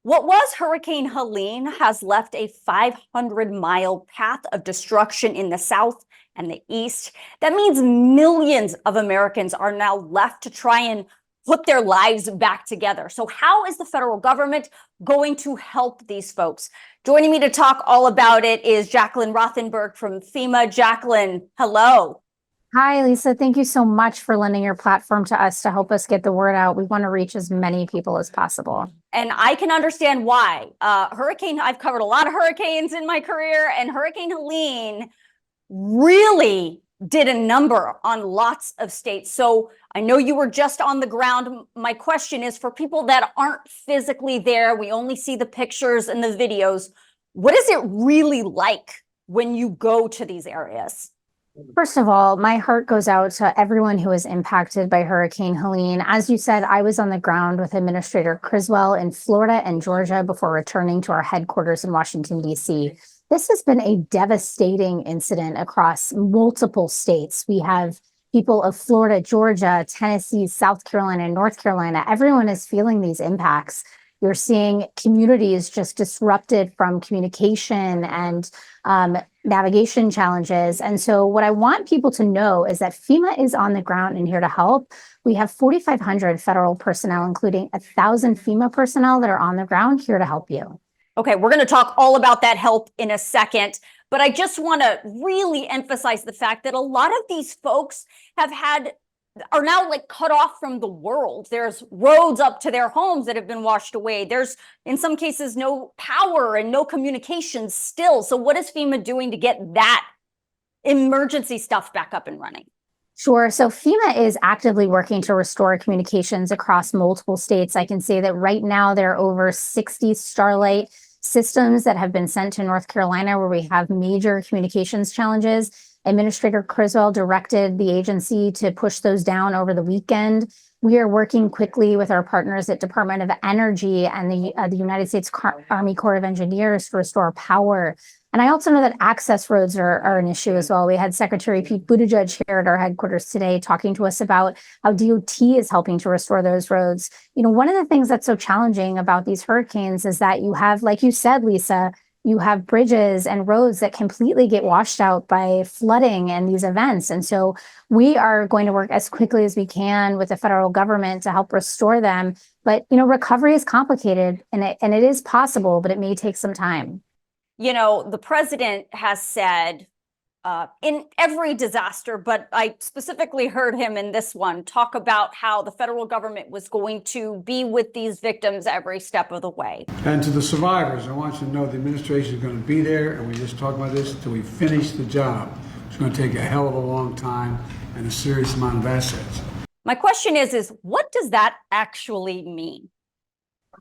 What was Hurricane Helene has left a 500-mile path of destruction in the south and the east. That means millions of Americans are now left to try and put their lives back together. So how is the federal government going to help these folks? Joining me to talk all about it is Jacqueline Rothenberg from FEMA. Jacqueline, hello. Hi, Lisa. Thank you so much for lending your platform to us to help us get the word out. We want to reach as many people as possible. And I can understand why. I've covered a lot of hurricanes in my career, and Hurricane Helene really did a number on lots of states. So I know you were just on the ground. My question is, for people that aren't physically there, we only see the pictures and the videos, what is it really like when you go to these areas? First of all, my heart goes out to everyone who was impacted by Hurricane Helene. As you said, I was on the ground with Administrator Criswell in Florida and Georgia before returning to our headquarters in Washington, D.C. This has been a devastating incident across multiple states. We have people of Florida, Georgia, Tennessee, South Carolina, and North Carolina. Everyone is feeling these impacts. You're seeing communities just disrupted from communication and navigation challenges. And so what I want people to know is that FEMA is on the ground and here to help. We have 4,500 federal personnel, including 1,000 FEMA personnel that are on the ground here to help you. Okay, we're going to talk all about that help in a second, but I just want to really emphasize the fact that a lot of these folks are now like cut off from the world. There's roads up to their homes that have been washed away. There's, in some cases, no power and no communication still. So what is FEMA doing to get that emergency stuff back up and running? Sure. So FEMA is actively working to restore communications across multiple states. I can say that right now there are over 60 Starlight systems that have been sent to North Carolina where we have major communications challenges. Administrator Criswell directed the agency to push those down over the weekend. We are working quickly with our partners at Department of Energy and the United States Army Corps of Engineers to restore power. And I also know that access roads are an issue as well. We had Secretary Pete Buttigieg here at our headquarters today talking to us about how DOT is helping to restore those roads. You know, one of the things that's so challenging about these hurricanes is that you have, like you said, Lisa, you have bridges and roads that completely get washed out by flooding and these events. And so we are going to work as quickly as we can with the federal government to help restore them. But, you know, recovery is complicated and it is possible, but it may take some time. You know, the president has said in every disaster, but I specifically heard him in this one talk about how the federal government was going to be with these victims every step of the way. And to the survivors, I want you to know the administration is going to be there, and we just talked about this, until we finish the job. It's going to take a hell of a long time and a serious amount of assets. My question is what does that actually mean?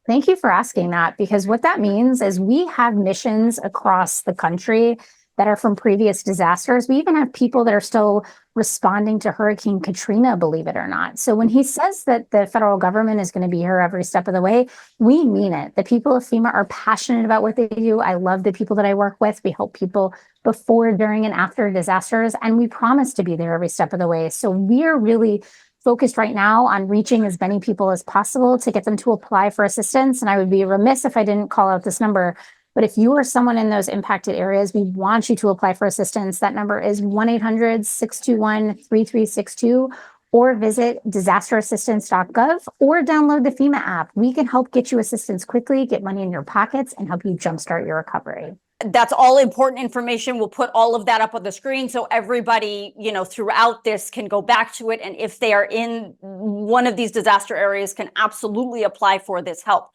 Thank you for asking that, because what that means is we have missions across the country that are from previous disasters. We even have people that are still responding to Hurricane Katrina, believe it or not. So when he says that the federal government is going to be here every step of the way, we mean it. The people of FEMA are passionate about what they do. I love the people that I work with. We help people before, during, and after disasters, and we promise to be there every step of the way. So we are really focused right now on reaching as many people as possible to get them to apply for assistance. And I would be remiss if I didn't call out this number. But if you are someone in those impacted areas, we want you to apply for assistance. That number is 1-800-621-3362, or visit disasterassistance.gov or download the FEMA app. We can help get you assistance quickly, get money in your pockets, and help you jumpstart your recovery. That's all important information. We'll put all of that up on the screen so everybody, you know, throughout this can go back to it. And if they are in one of these disaster areas, can absolutely apply for this help.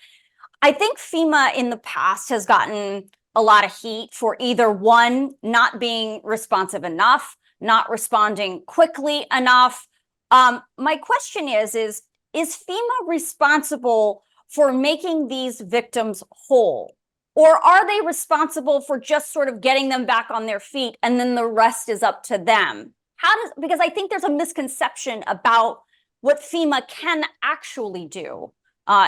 I think FEMA in the past has gotten a lot of heat for either one, not being responsive enough, not responding quickly enough. My question is FEMA responsible for making these victims whole? Or are they responsible for just sort of getting them back on their feet and then the rest is up to them? Because I think there's a misconception about what FEMA can actually do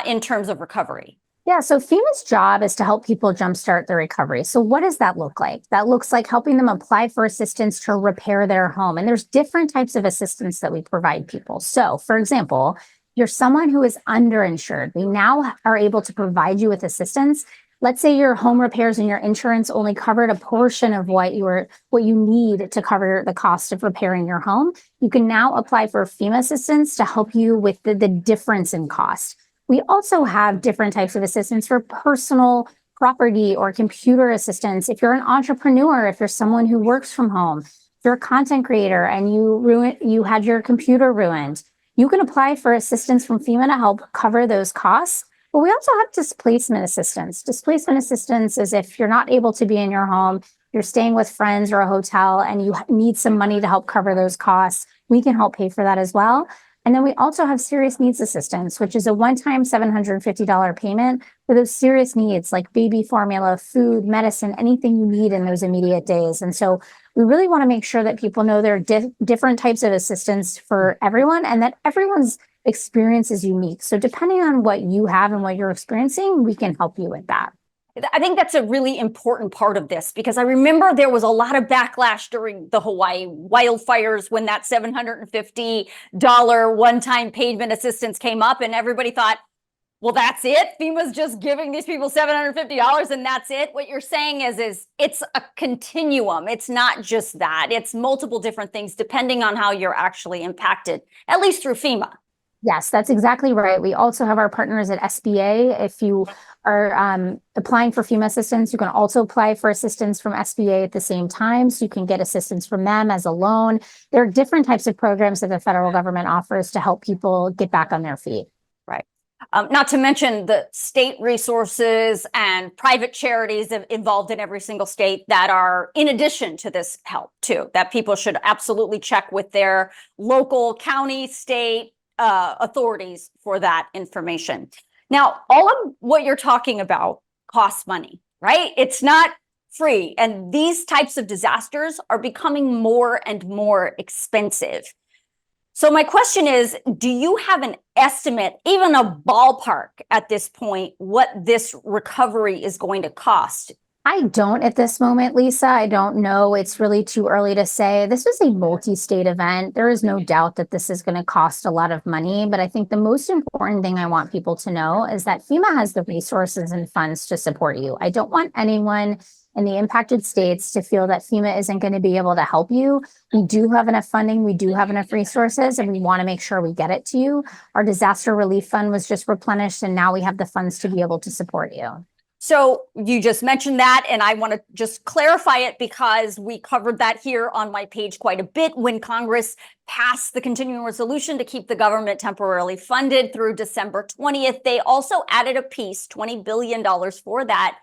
in terms of recovery. Yeah, so FEMA's job is to help people jumpstart their recovery. So what does that look like? That looks like helping them apply for assistance to repair their home. And there's different types of assistance that we provide people. So, for example, you're someone who is underinsured, we now are able to provide you with assistance. Let's say your home repairs and your insurance only covered a portion of what you need to cover the cost of repairing your home. You can now apply for FEMA assistance to help you with the difference in cost. We also have different types of assistance for personal property or computer assistance. If you're an entrepreneur, if you're someone who works from home, if you're a content creator and you had your computer ruined, you can apply for assistance from FEMA to help cover those costs. But we also have displacement assistance. Displacement assistance is if you're not able to be in your home, you're staying with friends or a hotel, and you need some money to help cover those costs. We can help pay for that as well. And then we also have serious needs assistance, which is a one-time $750 payment for those serious needs like baby formula, food, medicine, anything you need in those immediate days. And so we really want to make sure that people know there are different types of assistance for everyone, and that everyone's experience is unique. So depending on what you have and what you're experiencing, we can help you with that. I think that's a really important part of this, because I remember there was a lot of backlash during the Hawaii wildfires when that $750 one-time payment assistance came up, and everybody thought, well, that's it? FEMA's just giving these people $750 and that's it? What you're saying is it's a continuum. It's not just that. It's multiple different things depending on how you're actually impacted, at least through FEMA. Yes, that's exactly right. We also have our partners at SBA. If you are applying for FEMA assistance, you can also apply for assistance from SBA at the same time. So you can get assistance from them as a loan. There are different types of programs that the federal government offers to help people get back on their feet. Right. Not to mention the state resources and private charities involved in every single state that are in addition to this help too, that people should absolutely check with their local, county, state authorities for that information. Now, all of what you're talking about costs money, right? It's not free. And these types of disasters are becoming more and more expensive. So my question is, do you have an estimate, even a ballpark at this point, what this recovery is going to cost? I don't at this moment, Lisa. I don't know. It's really too early to say. This was a multi-state event. There is no doubt that this is going to cost a lot of money. But I think the most important thing I want people to know is that FEMA has the resources and funds to support you. I don't want anyone in the impacted states to feel that FEMA isn't going to be able to help you. We do have enough funding. We do have enough resources, and we want to make sure we get it to you. Our disaster relief fund was just replenished, and now we have the funds to be able to support you. So you just mentioned that, and I want to just clarify it because we covered that here on my page quite a bit when Congress passed the continuing resolution to keep the government temporarily funded through December 20th. They also added a piece, $20 billion for that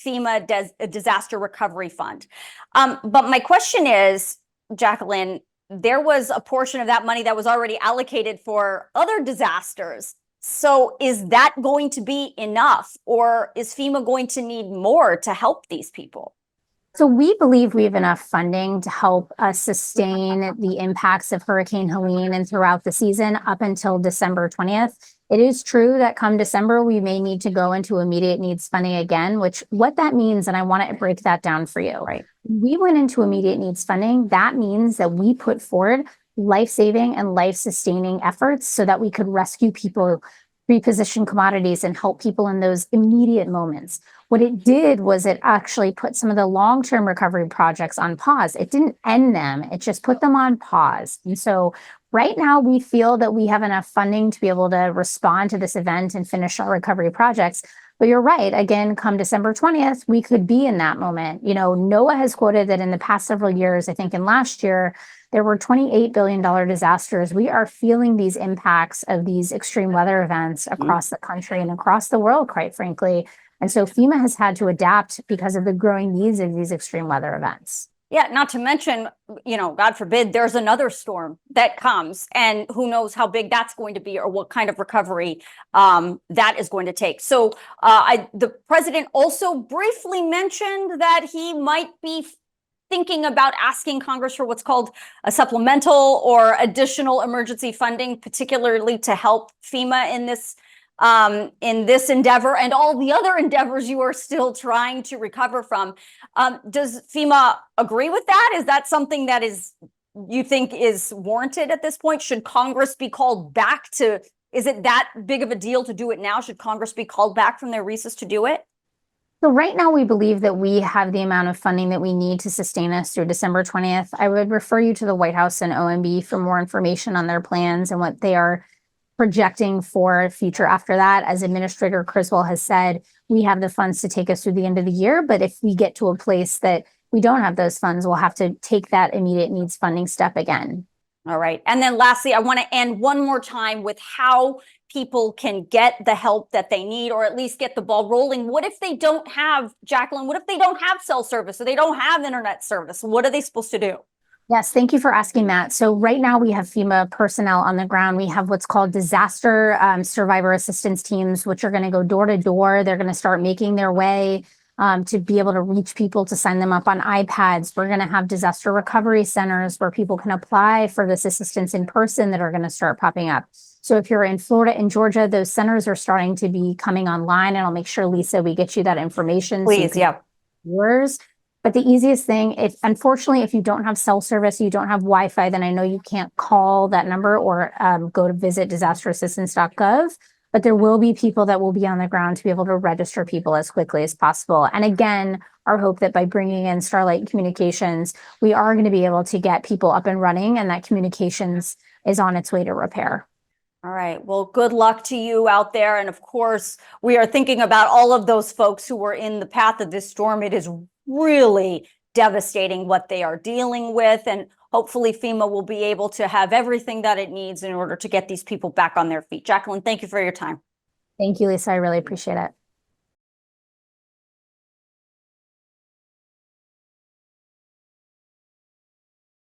FEMA disaster recovery fund. But my question is, Jacqueline, there was a portion of that money that was already allocated for other disasters. So is that going to be enough, or is FEMA going to need more to help these people? So we believe we have enough funding to help us sustain the impacts of Hurricane Helene and throughout the season up until December 20th. It is true that come December, we may need to go into immediate needs funding again, which what that means, and I want to break that down for you. Right. We went into immediate needs funding. That means that we put forward life-saving and life-sustaining efforts so that we could rescue people, reposition commodities, and help people in those immediate moments. What it did was it actually put some of the long-term recovery projects on pause. It didn't end them. It just put them on pause. And so right now we feel that we have enough funding to be able to respond to this event and finish our recovery projects. But you're right. Again, come December 20th, we could be in that moment. You know, NOAA has quoted that in the past several years, I think in last year, there were $28 billion disasters. We are feeling these impacts of these extreme weather events across the country and across the world, quite frankly. And so FEMA has had to adapt because of the growing needs of these extreme weather events. Yeah, not to mention, you know, God forbid, there's another storm that comes, and who knows how big that's going to be or what kind of recovery that is going to take. So the president also briefly mentioned that he might be thinking about asking Congress for what's called a supplemental or additional emergency funding, particularly to help FEMA in this endeavor and all the other endeavors you are still trying to recover from. Does FEMA agree with that? Is that something that you think is warranted at this point? Should Congress be called back to Is it that big of a deal to do it now? Should Congress be called back from their recess to do it? So right now, we believe that we have the amount of funding that we need to sustain us through December 20th. I would refer you to the White House and OMB for more information on their plans and what they are projecting for future after that. As Administrator Criswell has said, we have the funds to take us through the end of the year, but if we get to a place that we don't have those funds, we'll have to take that immediate needs funding step again. All right. And then lastly, I want to end one more time with how people can get the help that they need, or at least get the ball rolling. What if they don't have, Jacqueline, what if they don't have cell service or they don't have internet service? What are they supposed to do? Yes, thank you for asking that. So right now we have FEMA personnel on the ground. We have what's called disaster survivor assistance teams, which are going to go door to door. They're going to start making their way to be able to reach people, to sign them up on iPads. We're going to have disaster recovery centers where people can apply for this assistance in person that are going to start popping up. So if you're in Florida and Georgia, those centers are starting to be coming online, and I'll make sure, Lisa, we get you that information. Please, yeah. Yours. But the easiest thing, unfortunately, if you don't have cell service, you don't have Wi-Fi, then I know you can't call that number or go to visit disasterassistance.gov. But there will be people that will be on the ground to be able to register people as quickly as possible. And again, our hope that by bringing in Starlight Communications, we are going to be able to get people up and running, and that communications is on its way to repair. All right. Well, good luck to you out there. And of course, we are thinking about all of those folks who were in the path of this storm. It is really devastating what they are dealing with. And hopefully FEMA will be able to have everything that it needs in order to get these people back on their feet. Jacqueline, thank you for your time. Thank you, Lisa. I really appreciate it.